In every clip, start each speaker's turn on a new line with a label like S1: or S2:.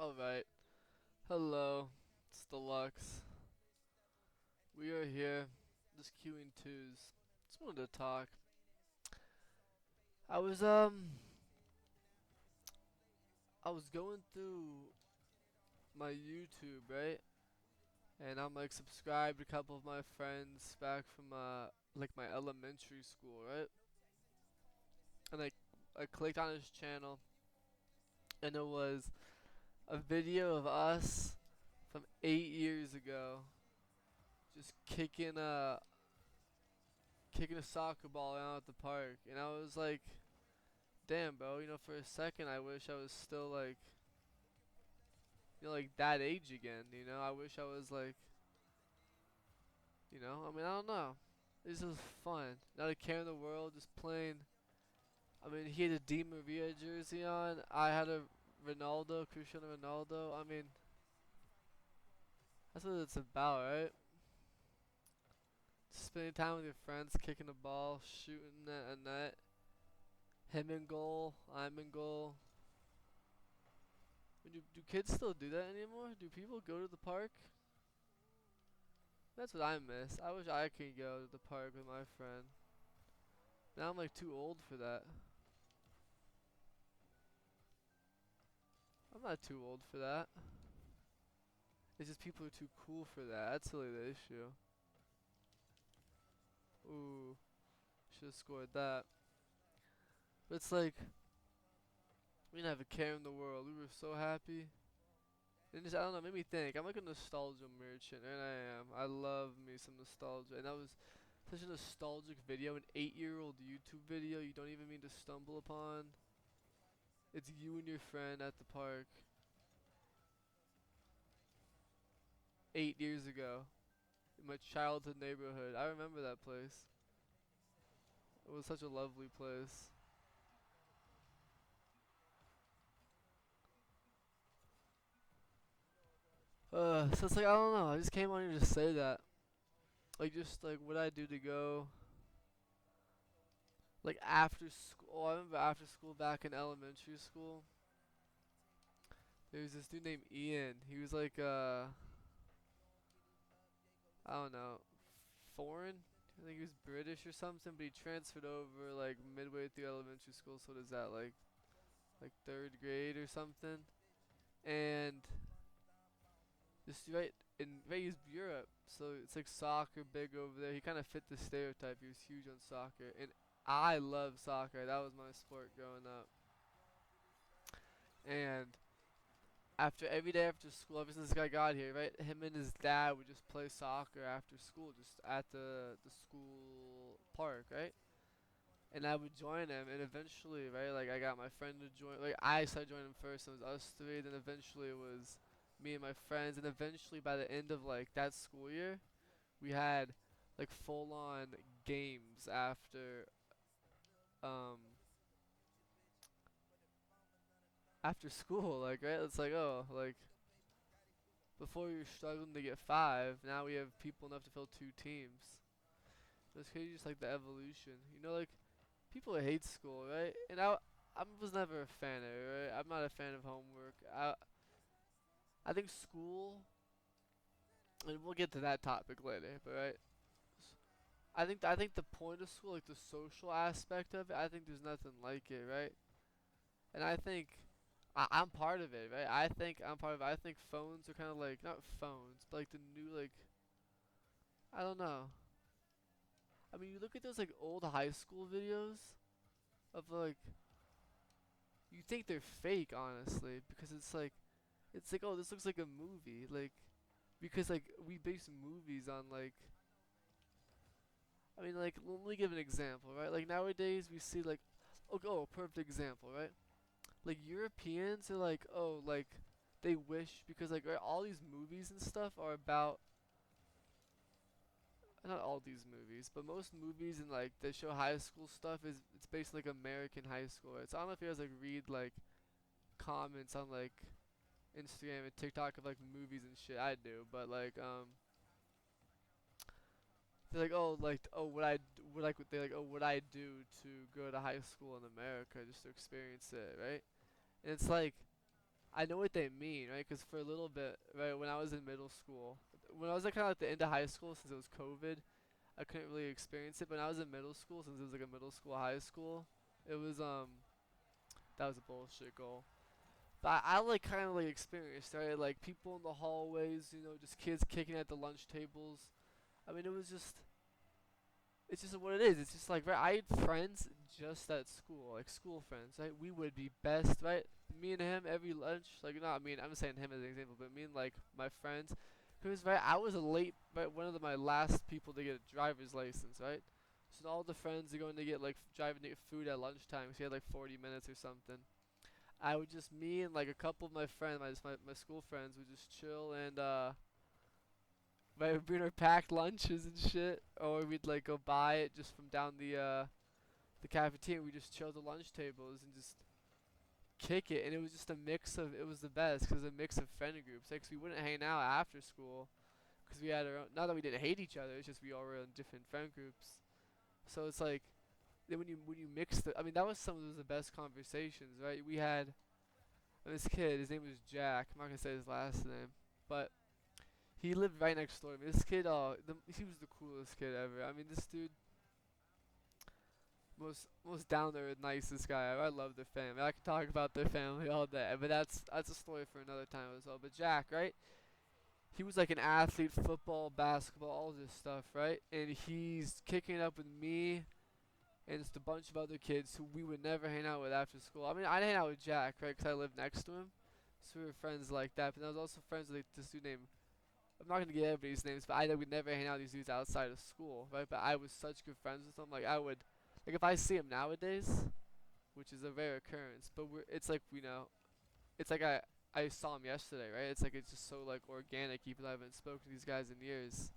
S1: Alright. Hello. It's Deluxe. We are here. Just queuing twos. Just wanted to talk. I was I was going through my YouTube, right? And I'm like subscribed to a couple of my friends back from like my elementary school, right? And I clicked on his channel and it was a video of us from 8 years ago just kicking a soccer ball out at the park, and I was like, damn, bro. For a second, I wish I was still like, like that age again. I wish I was like, I mean, I don't know. This was fun. Not a care in the world, just playing. I mean, he had a Di Maria jersey on. I had a Cristiano Ronaldo. I mean, that's what it's about, right? Just spending time with your friends, kicking the ball, shooting at a net. Him in goal, I'm in goal. Do kids still do that anymore? Do people go to the park? That's what I miss. I wish I could go to the park with my friend. Now I'm like too old for that. I'm not too old for that. It's just people are too cool for that. That's really the issue. Ooh, should have scored that. But it's like, we didn't have a care in the world. We were so happy. And just, I don't know, made me think. I'm like a nostalgia merchant, and I am. I love me some nostalgia. And that was such a nostalgic video, an 8-year-old YouTube video you don't even mean to stumble upon. It's you and your friend at the park 8 years ago in my childhood neighborhood. I remember that place. It was such a lovely place. So it's like, I don't know. I just came on here to say that. Like, just like what I do to go. Like after school. Oh, I remember after school back in elementary school. There was this dude named Ian. He was like, I don't know, foreign. I think he was British or something, but he transferred over like midway through elementary school. So what is that, like third grade or something? And just right, he's Europe, so it's like soccer big over there. He kind of fit the stereotype. He was huge on soccer, and I love soccer. That was my sport growing up. And after every day after school, ever since this guy got here, right, him and his dad would just play soccer after school, just at the school park, right? And I would join him, and eventually, right, like I got my friend to join. Like I started joining him first, and it was us three. Then eventually it was me and my friends, and eventually by the end of like that school year, we had like full on games um after school. Like right, it's like oh like before you were struggling to get five, now we have people enough to fill two teams. It's crazy, just like the evolution. Like people hate school, right? And I was never a fan of it, right? I'm not a fan of homework. I think school, and we'll get to that topic later, but right. I think the point of school, like the social aspect of it, I think there's nothing like it, right? And I think I'm part of it, right? I think I'm part of it. I think phones are kind of like not phones, but like the new like I don't know. I mean, you look at those like old high school videos of like you think they're fake, honestly, because it's like oh this looks like a movie, like because like we base movies on like I mean like let me give an example, right? Like nowadays we see like oh perfect example, right? Like Europeans are like oh like they wish because like right, all these movies and stuff are about not all these movies, but most movies and like that show high school stuff is it's based on, like American high school, right? So I don't know if you guys like read like comments on like Instagram and TikTok of like movies and shit. I do, but they're like oh what like they like oh what I do to go to high school in America just to experience it, right? And it's like I know what they mean, right? Because for a little bit, right, when I was in middle school, when I was like kind of at the end of high school, since it was COVID, I couldn't really experience it. But when I was in middle school, since it was like a middle school, high school, it was that was a bullshit goal. But I like kind of like experienced, right? Like people in the hallways, just kids kicking at the lunch tables. I mean, it was just, it's just what it is. It's just like, right, I had friends just at school, like school friends, right? We would be best, right? Me and him every lunch, like not me, I'm saying him as an example, but me and like my friends. Cause right, I was a late, right, one of my last people to get a driver's license, right? So all the friends are going to get like driving to get food at lunchtime. So we had like 40 minutes or something. I would just me and like a couple of my friends, my school friends, would just chill and we'd bring our packed lunches and shit, or we'd like go buy it just from down the cafeteria. We just chill at the lunch tables and just kick it, and it was just a mix of it was the best because a mix of friend groups. Like 'cause we wouldn't hang out after school because we had our own. Not that we didn't hate each other, it's just we all were in different friend groups. So it's like then when you mix the, I mean that was some of the best conversations, right? We had this kid. His name was Jack. I'm not gonna say his last name, but he lived right next door to me. This kid, he was the coolest kid ever. I mean, this dude, most down there, nicest guy ever. I love their family. I could talk about their family all day, but that's a story for another time as well. But Jack, right? He was like an athlete, football, basketball, all this stuff, right? And he's kicking it up with me and just a bunch of other kids who we would never hang out with after school. I mean, I'd hang out with Jack, right? Because I lived next to him, so we were friends like that. But I was also friends with like, this dude named, I'm not gonna get everybody's names, but I would never hang out with these dudes outside of school, right? But I was such good friends with them. Like I would, like if I see him nowadays, which is a rare occurrence, but it's like it's like I saw him yesterday, right? It's like it's just so like organic, even though I haven't spoken to these guys in years.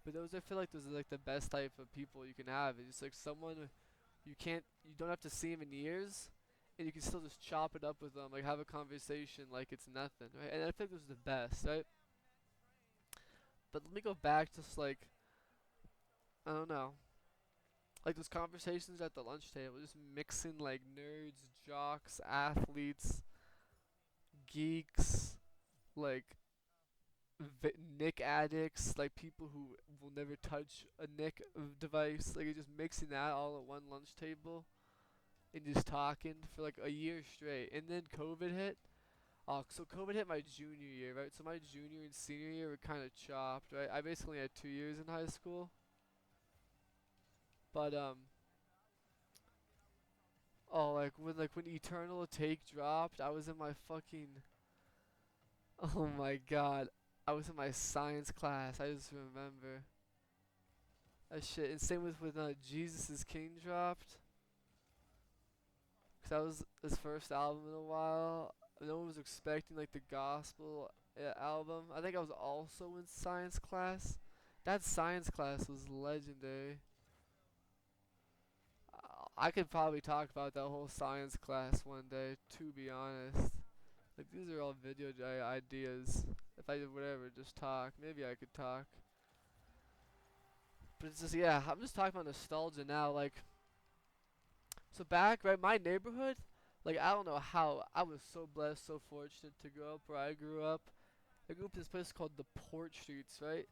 S1: But I feel like those are like the best type of people you can have. It's just like someone you don't have to see him in years, and you can still just chop it up with them, like have a conversation like it's nothing, right? And I think those are the best, right? But let me go back to just like I don't know, like those conversations at the lunch table, just mixing like nerds, jocks, athletes, geeks, like Nick addicts, like people who will never touch a Nick device, like just mixing that all at one lunch table and just talking for like a year straight. And then COVID hit. So COVID hit my junior year, right? So my junior and senior year were kind of chopped, right? I basically had 2 years in high school, but oh, like when Eternal Take dropped, I was in my fucking, oh my god, I was in my science class. I just remember that shit. And same with when Jesus is King dropped, 'cause that was his first album in a while. No one was expecting like the gospel album. I think I was also in science class. That science class was legendary. I could probably talk about that whole science class one day, to be honest. Like these are all video ideas. If I did whatever, just talk. Maybe I could talk. But it's just yeah, I'm just talking about nostalgia now. Like so back right, my neighborhood. Like I don't know how I was so blessed, so fortunate to grow up where I grew up. I grew up in this place called the Port Streets, right?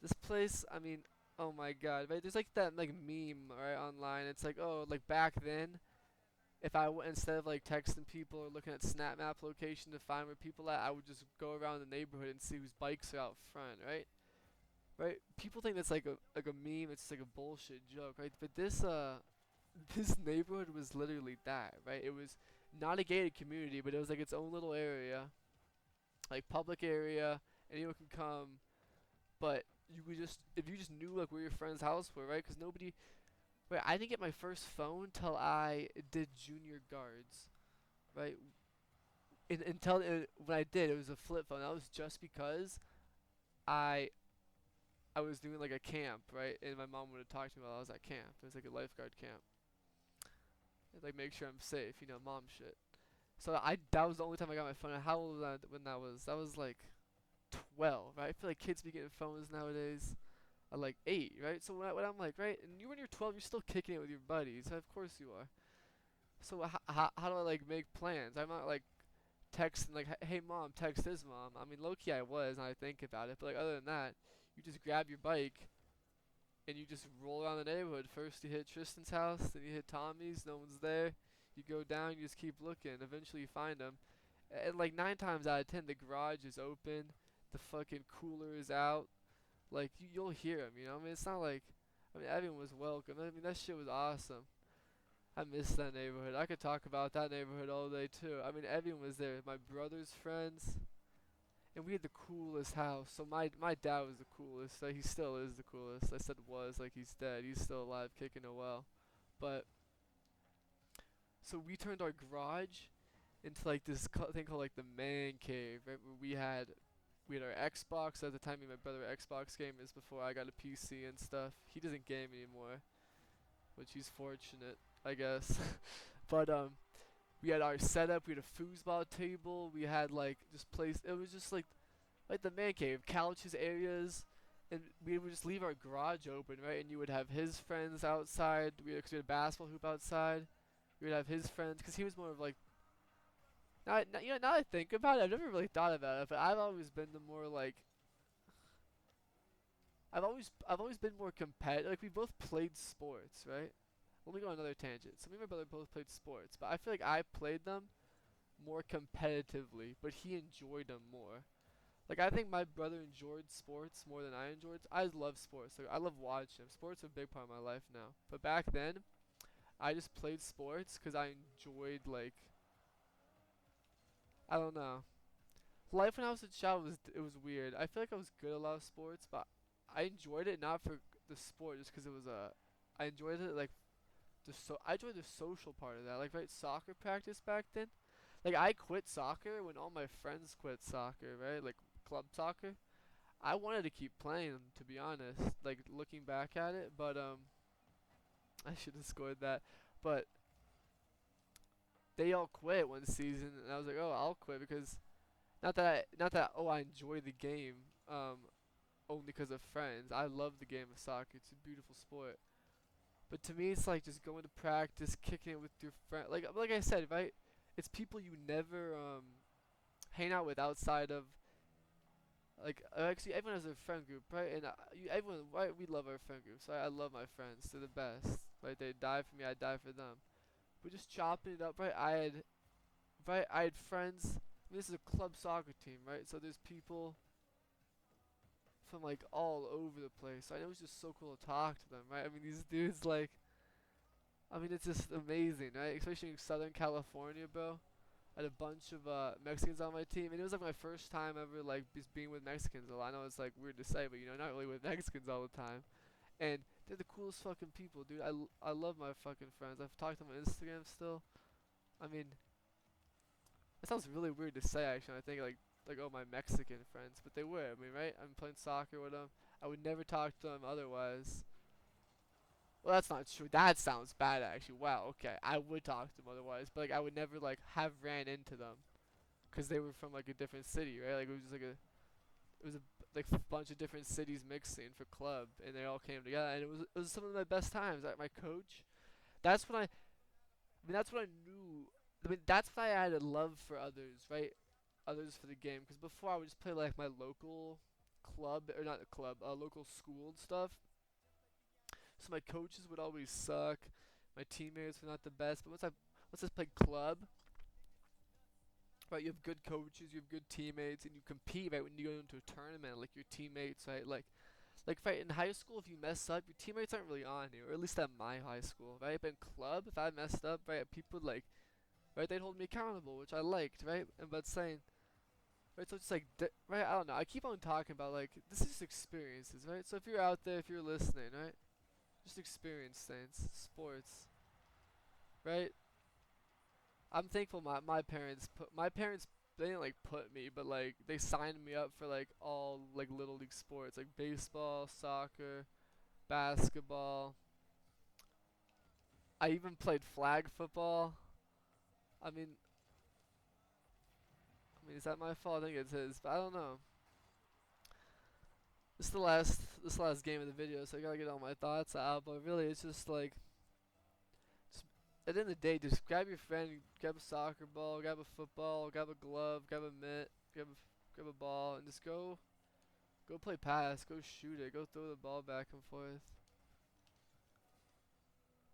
S1: This place, I mean, oh my god, right? There's like that like meme right online. It's like oh, like back then, if instead of like texting people or looking at Snap Map location to find where people at, I would just go around the neighborhood and see whose bikes are out front, right? Right? People think that's like a meme. It's like a bullshit joke, right? But this this neighborhood was literally that, right? It was not a gated community, but it was like its own little area, like public area. Anyone can come, but you could just if you just knew like where your friend's house were, right? Because nobody. Right, I didn't get my first phone till I did junior guards, right? Until when I did, it was a flip phone. That was just because I I was doing like a camp, right? And my mom would have talked to me while I was at camp. It was like a lifeguard camp. I'd, like make sure I'm safe, mom shit. So that was the only time I got my phone. How old was I when that was? That was like 12, right? I feel like kids be getting phones nowadays at like 8, right? So when I'm like, right, and when you're 12, you're still kicking it with your buddies. Of course you are. So how do I like make plans? I'm not like texting like, "Hey mom, text his mom." I mean, low key I was, and I think about it, but like other than that, you just grab your bike and you just roll around the neighborhood. First you hit Tristan's house, then you hit Tommy's. No one's there. You go down, you just keep looking. Eventually you find them, and like 9 times out of 10, the garage is open, the fucking cooler is out. Like you'll hear them, you know. I mean, it's not like, I mean, everyone was welcome. I mean, that shit was awesome. I miss that neighborhood. I could talk about that neighborhood all day too. I mean, everyone was there. My brother's friends, and we had the coolest house. So my dad was the coolest. Like, he still is the coolest. I said was, like he's dead. He's still alive, kicking it well. But so we turned our garage into like this thing called like the man cave, right? Where we had our Xbox at the time. Me and my brother were Xbox gamers before I got a PC and stuff. He doesn't game anymore, which he's fortunate, I guess. But we had our setup. We had a foosball table. We had like just place. It was just like the man cave, couches, areas, and we would just leave our garage open, right? And you would have his friends outside. Cause we had a basketball hoop outside. We would have his friends, cause he was more of like. You know, now that I think about it, I've never really thought about it, but I've always been the more like. I've always been more competitive. Like we both played sports, right? Let me go on another tangent. So me and my brother both played sports, but I feel like I played them more competitively, but he enjoyed them more. Like I think my brother enjoyed sports more than I enjoyed. I love sports. Like I love watching them. Sports are a big part of my life now. But back then, I just played sports because I enjoyed like I don't know. Life when I was a child was weird. I feel like I was good at a lot of sports, but I enjoyed it not for the sport, just because it was a. I enjoyed it like I enjoyed the social part of that. Like right, soccer practice back then. Like I quit soccer when all my friends quit soccer, right? Like club soccer. I wanted to keep playing, to be honest. Like looking back at it, but I should have scored that. But they all quit one season, and I was like, oh, I'll quit because not that oh I enjoy the game only because of friends. I love the game of soccer. It's a beautiful sport. But to me, it's like just going to practice, kicking it with your friend. Like I said, right? It's people you never hang out with outside of like actually everyone has a friend group, right? And everyone, right? We love our friend groups. Right? I love my friends. They're the best. Right? They die for me. I die for them. But just chopping it up, right? I had friends. I mean, this is a club soccer team, right? So there's people from like all over the place. So I know it was just so cool to talk to them, right? I mean, these dudes like, I mean, it's just amazing, right? Especially in Southern California, bro. I had a bunch of Mexicans on my team, and it was like my first time ever like just being with Mexicans a lot. I know it's like weird to say, but you know, not really with Mexicans all the time. And they're the coolest fucking people, dude. I love my fucking friends. I've talked to them on Instagram still. I mean, it sounds really weird to say actually. I think like oh my Mexican friends, but they were. I mean, right? I'm playing soccer with them. I would never talk to them otherwise. Well, that's not true. That sounds bad actually. Wow. Okay, I would talk to them otherwise, but like I would never like have ran into them, cause they were from like a different city, right? Like it was just like it was a like bunch of different cities mixing for club, and they all came together, and it was some of my best times. Like my coach, that's when I mean, that's what I knew. I mean, that's when I had a love for others, right? Others for the game. Because before I would just play like my local club, or not a club, local school and stuff. So my coaches would always suck. My teammates were not the best. But once I played club, right? You have good coaches, you have good teammates, and you compete, right? When you go into a tournament, like your teammates, right? Like right in high school, if you mess up, your teammates aren't really on you, or at least at my high school, right? But in club, if I messed up, right, people like right? They'd hold me accountable, which I liked, right? And but saying, right? So it's like, right? I don't know. I keep on talking about like this is just experiences, right? So if you're out there, if you're listening, right? Just experience things, sports, right? I'm thankful my parents they didn't like put me, but like they signed me up for like all like little league sports, like baseball, soccer, basketball. I even played flag football. I mean, is that my fault? I think it's his, but I don't know. This is the last game of the video, so I gotta get all my thoughts out. But really, it's just like, just, at the end of the day, just grab your friend, grab a soccer ball, grab a football, grab a glove, grab a mitt, grab a ball, and just go play pass, go shoot it, go throw the ball back and forth.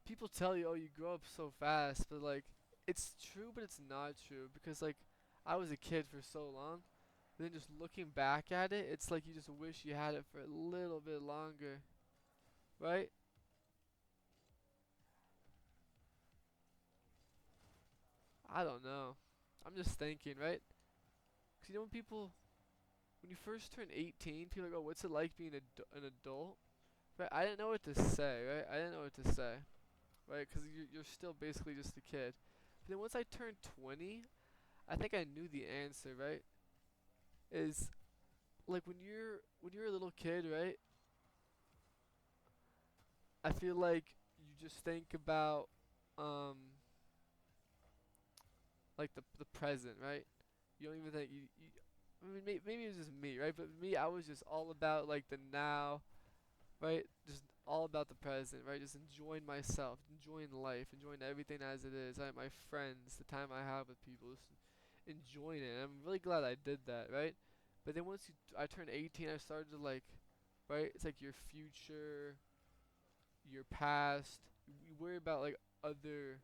S1: People tell you, oh, you grow up so fast, but like, it's true, but it's not true because like, I was a kid for so long. And then just looking back at it, it's like you just wish you had it for a little bit longer, right? I don't know. I'm just thinking, right? 'Cause you know when you first turn 18, people are like, oh, what's it like being an adult? Right? I didn't know what to say, right? I didn't know what to say, right? Because you're still basically just a kid. But then once I turned 20, I think I knew the answer, right? Is like when you're a little kid, right? I feel like you just think about um like the present, right? You don't even think you I mean, maybe it was just me, right? But me, I was just all about like the now, right? Just all about the present, right? Just enjoying myself, enjoying life, enjoying everything as it is. Right? My friends, the time I have with people, just enjoying it. And I'm really glad I did that, right? But then once I turned 18, I started to like, right? It's like your future, your past. You worry about like other,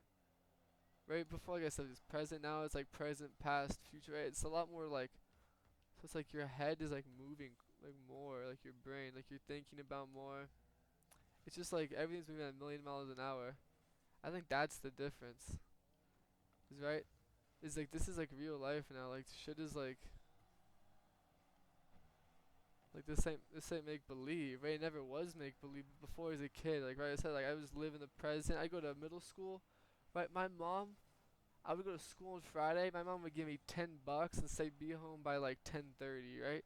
S1: right? Before, like I said, it's present. Now it's like present, past, future. Right? It's a lot more like, so it's like your head is like moving like more, like your brain, like you're thinking about more. It's just like everything's moving at a million miles an hour. I think that's the difference. Is right? Is like this is like real life now. Like shit is like this ain't make believe. Right? It never was make believe before as a kid. Like right, I said like I was living the present. I go to middle school. Right, my mom. I would go to school on Friday. My mom would give me $10 and say be home by like 10:30. Right?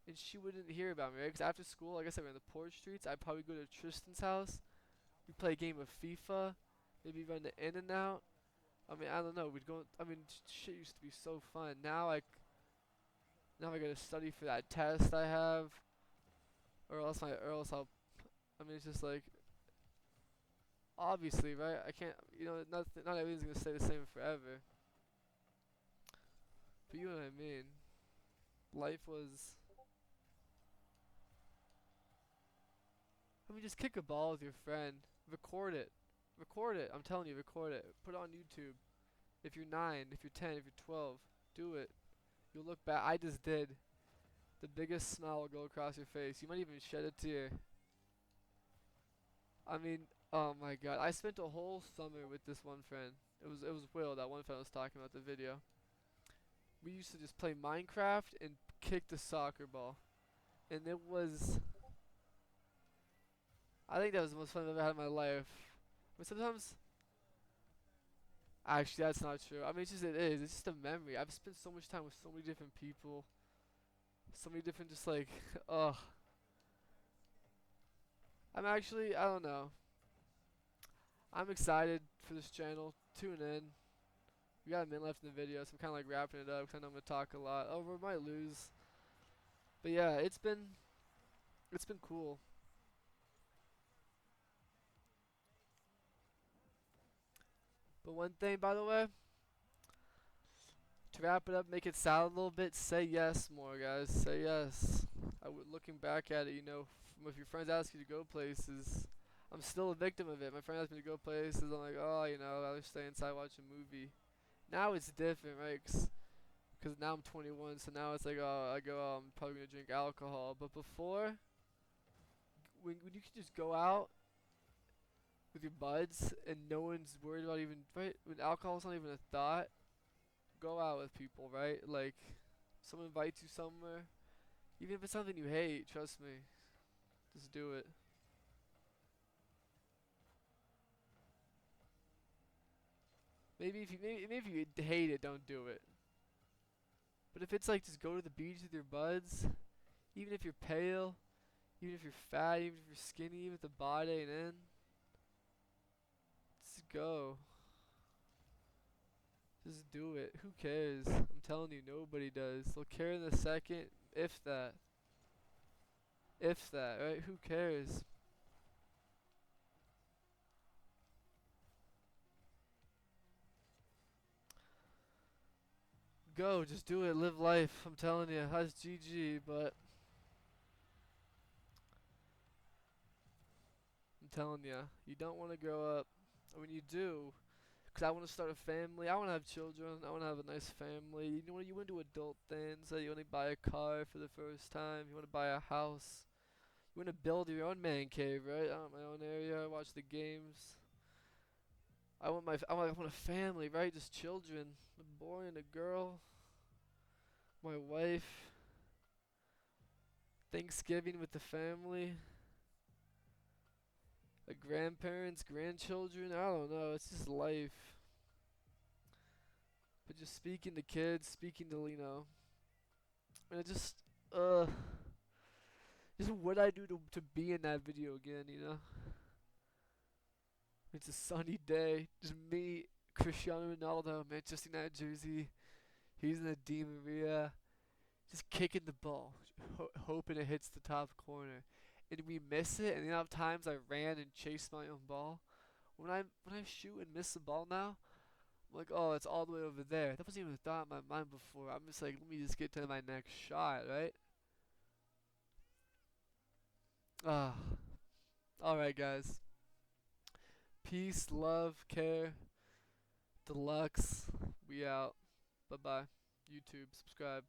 S1: And she wouldn't hear about me, right? Because after school, like I said, we're in the porch streets. I'd probably go to Tristan's house. We play a game of FIFA. Maybe run the in and out. I mean, I don't know. We'd go. I mean, shit used to be so fun. Now I gotta study for that test I have, or else I'll. I mean, it's just like obviously, right? I can't. Not everything's gonna stay the same forever. But you know what I mean. Life was. I mean, just kick a ball with your friend. Record it. Record it. I'm telling you, record it. Put it on YouTube. If you're 9, if you're 10, if you're 12, do it. You'll look back. I just did. The biggest smile will go across your face. You might even shed a tear. I mean, oh my god. I spent a whole summer with this one friend. It was Will, that one friend I was talking about the video. We used to just play Minecraft and kick the soccer ball. And it was I think that was the most fun I've ever had in my life. But sometimes actually that's not true. I mean it is. It's just a memory. I've spent so much time with so many different people. So many different just like ugh. I don't know. I'm excited for this channel. Tune in. We got a minute left in the video, so I'm kind of like wrapping it up because I know I'm gonna talk a lot. Oh, we might lose, but yeah, it's been cool. But one thing, by the way, to wrap it up, make it sound a little bit. Say yes more, guys. Say yes. Looking back at it, if your friends ask you to go places, I'm still a victim of it. My friend asked me to go places. I'm like, oh, I'd rather stay inside watch a movie. Now it's different, right? Because now I'm 21, so now it's like, oh, I go out, I'm probably gonna drink alcohol. But before, when you could just go out with your buds and no one's worried about even, right? When alcohol's not even a thought, go out with people, right? Like, someone invites you somewhere, even if it's something you hate, trust me, just do it. Maybe if you hate it, don't do it. But if it's like just go to the beach with your buds, even if you're pale, even if you're fat, even if you're skinny, even if the body ain't in, just go. Just do it. Who cares? I'm telling you, nobody does. They'll care in a second, if that. If that, right? Who cares? go, just do it, live life. I'm telling you, that's GG. But I'm telling you, you don't want to grow up. When you do, because I want to start a family. I want to have children. I want to have a nice family. You know, you want to do adult things. Like you want to buy a car for the first time. You want to buy a house. You want to build your own man cave, right? I want my own area. I watch the games. I want a family, right? Just children, a boy and a girl, my wife. Thanksgiving with the family, grandparents, grandchildren. I don't know. It's just life. But just speaking to kids, speaking to and it uh, just what I do to be in that video again. It's a sunny day. Just me, Cristiano Ronaldo, Manchester United jersey. He's in the Di Maria, just kicking the ball, hoping it hits the top corner. And we miss it, and the amount of times I ran and chased my own ball. When I shoot and miss the ball now, I'm like, oh, it's all the way over there. That wasn't even a thought in my mind before. I'm just like, let me just get to my next shot, right? Ah, all right, guys. Peace, love, care, deluxe. We out. Bye bye. YouTube, subscribe.